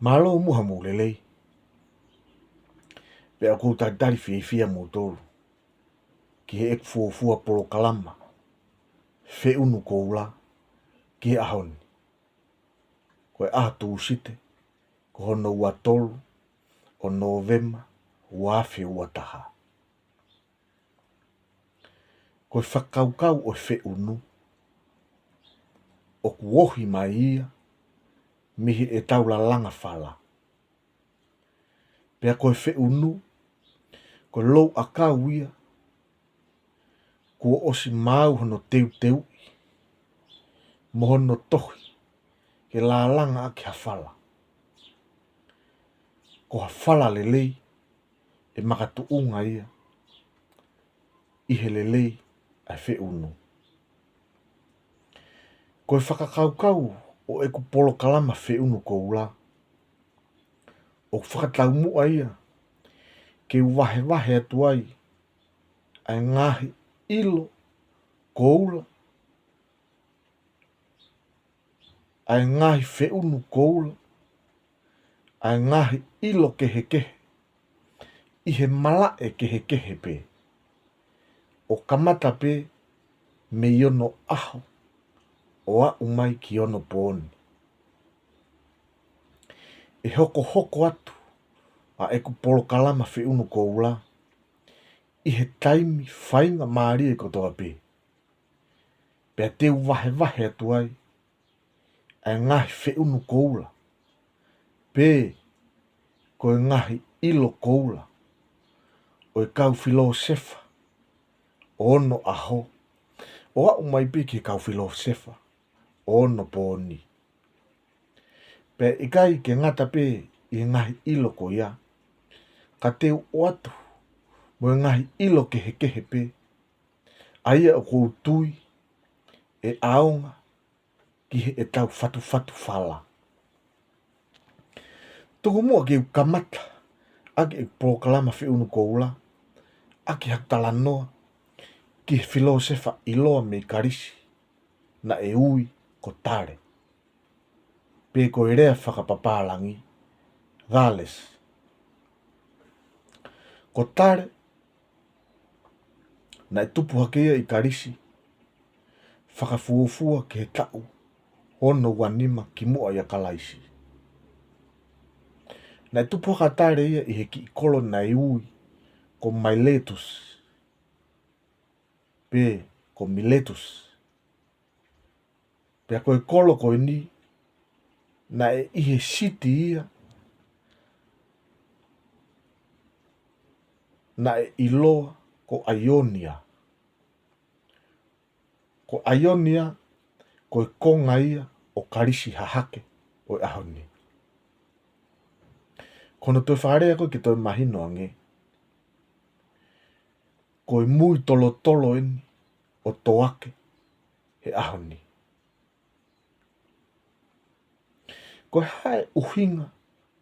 Malo muha mo lelei. Pe a kou tari fia mo tolu. Ki he ek fua polo kalama. Fe unu koula. Ki he ahoni. Koe aha tūsite. Ko hono ua tolu. O Novema. Ua awhi ua taha. Koe whakaukau o fe unu. O kuohi mai ia. Mihi e taula langa whala. Pea koe fe unu. Koe lou a kau ia. Kua osi mau hono teu. Mohono tohi. Ke la langa aki ha whala. Ko ha whala lelei. E makatu unga ia. Ihe lelei. Ai fe unu. Koe whakakaukau. O eku polo kalama fe unu koula. O whakatau mua ia. Ke wahe atu ai. Ai ngahi ilo koula. Ai ngahi fe unu koula. Ai ngahi ilo kehe. Ihe malae kehe pe. O kamata pe me iono aho. O a umai ki ono pōni. E hoko atu. A eku polo kalama fe unu koula. Ihe taimi whainga maari e kotoa pe. Pea teu wahe atu ai. Ai ngahi fe unu koula. Pe koe ngahi ilo koula. O e kau filo sefa. O ono aho. O a umai pe ki kau filo sefa. O ono pōni. Pea ikai ke ngata pe i ngahi ilo ko ia. Ka teu o atu. Mo ngahi ilo kehe pe. Aia o kou tui. E aonga. Ki he e tau fatu whala. Tuku mua ki kamata. Aki e proklama fi unu koula. Aki haktala noa. Ki he filosefa iloa me karisi. Na e ui ko tare. Pe ko e rea whakapapalangi. Thales. Ko tare. Na e tupu hakea i karisi. Whakafuofua ke he tau. Hono wanima ki mua ia kalaisi. Na e tupu hakatare ia i he ki kolo na e ui. Ko Miletus. Pe ko Miletus. Pea koe kolo koe ni. Na e ihe siti ia. Na e iloa ko Ionia. Ko Ionia koe konga ia o karisi hahake o ahoni. Kono toi wharea koe ki toi mahino ange. Koe mui tolo eni o toake he ahoni. Koe hae uhinga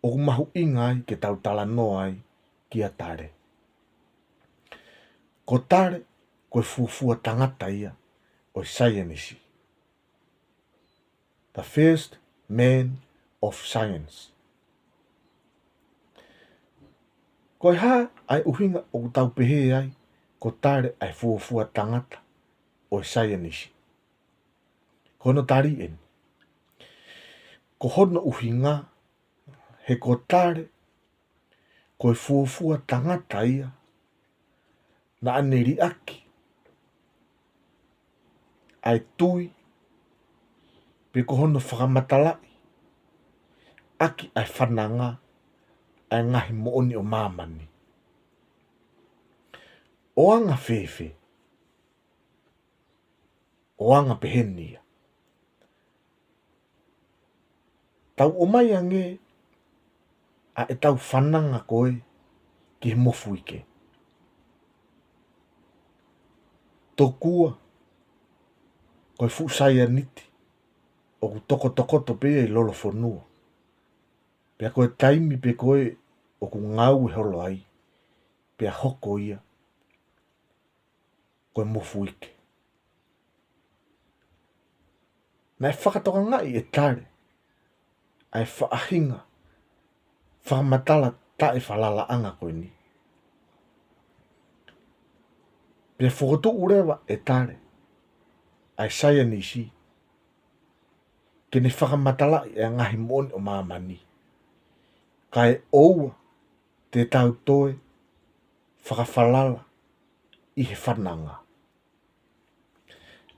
o mahu inga ai ke tau tala noa ai ki a tare. Ko tare koe fuafua tangata ia o science. The first man of science. Koe hae ai uhinga o tau pehe ai ko tare ai fuafua tangata o science. Kono tari eni. Ko hono uhinga he ko tare koe fuafua tangata ia na aneri aki ai tui pe ko hono whakamatalai aki ai whananga ai ngahi mooni o mamani. O anga fefe. O anga pehenia. Tau o mai ange a e tau whananga koe ki he mofu ike. Tokua koe fuusai aniti o ku toko pe i lolo whanua. Pea koe taimi pe koe o ku ngau e holo ai. Pea hoko ia koe mofu ike. Na e whakatoka ngai e tare. Ai whaahinga whakamatala tae whalala anga koe ni. Pia whokotu urewa e tare, ai saia nisi, kene whakamatala e ngahi moni o mamani. Kai oua te tau toe whakawhalala i he whananga.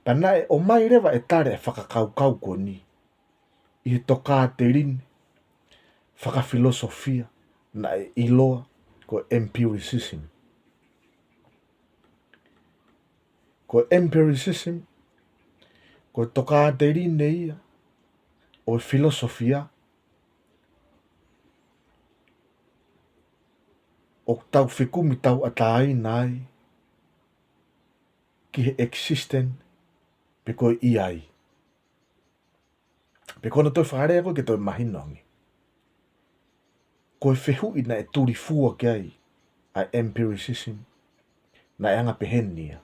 Pana e o mai rewa e tare e whakakaukau ko ni, i he toka te rin, whakafilosofia na e iloa ko empiricism. Ko empiricism, ko toka te rin ne ia, o filosofia, o tau whikumi tau atai nai, ki he existent, pe koe iai. Pe kona toi whakarea koe ke toi mahinongi. Koe whehu ina e turi fua ki ai, a empiricism, na e anga pehenia.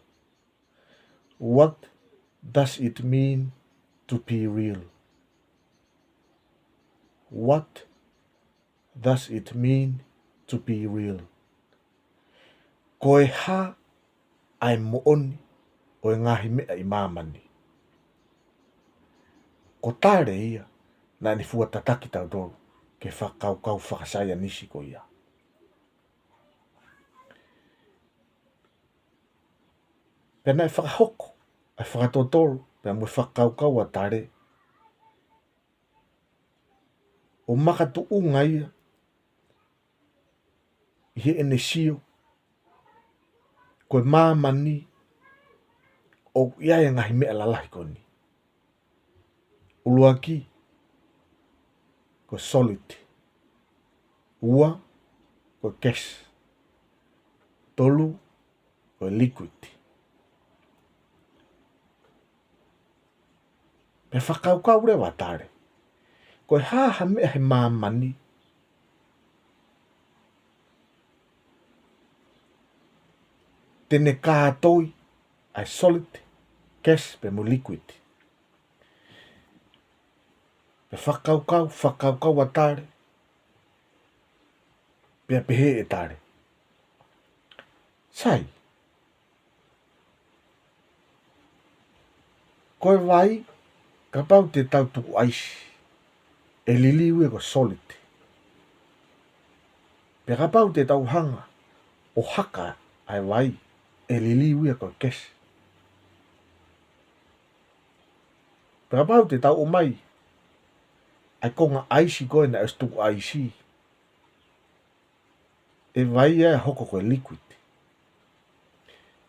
What does it mean to be real? What does it mean to be real? Koe ha ai mooni o e ngahi mea i mamani. Ko tare ia na ni fua tataki tau doru ke whakaukau whakasaya nisi ko ia. Pena e whakahoko, ai whakatotoru, pena mui whakaukau a tare. O makatu unga ia, i he ene sio, koe mamani, o iai ngahi mea lalahi koni. Uluaki, ko solid. Ua, ko gas. Tolu, ko liquid. Pe whakaukau rewa tare. Koe haha mea he mamani. Tene kātoi ai solid, gas pe mo liquid. Pe whakaukau a tare. Pea pehe e tare. Sai. Koe vai, ka pau te tau tuku aisi. E liliu e ko solid. Pea ka pau te tau hanga. O haka ai vai. E liliu e ko gas. Pea ka pau te tau o mai. Ai konga aisi koe na estuku aisi. E vai e hoko koe liquid.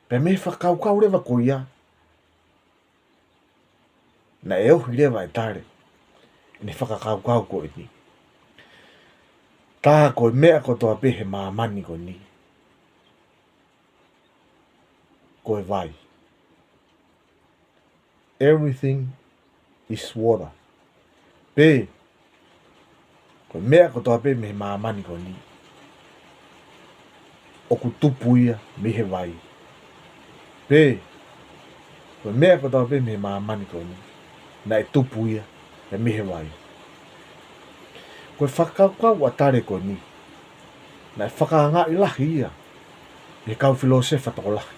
Pea me whakaukau rewa ko ia. Na e ohi rewa e tare. Ne whakakaukau ko e ni. Tā koe mea ko toa pehe mamani ko ni. Koe vai. Everything is water. Pe. Koe mea ko toa pehe mehe mamani ko ni. Oku tupu ia mihe vai. Pe. Koe mea ko toa pehe mehe mamani ko ni. Na e tupu ia e mihe vai. Koe whakaukau a tare ko ni. Na e whakaanga i lahi ia. E kau filosefa toko lahi.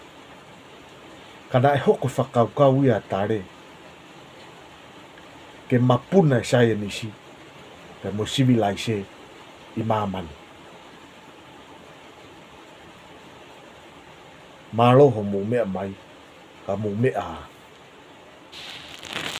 Kana e hoko whakaukau ia tare. Ke mapuna e saia nisi. Pe mo civilise i mamani. Māloho mō mea mai. Ka mō mea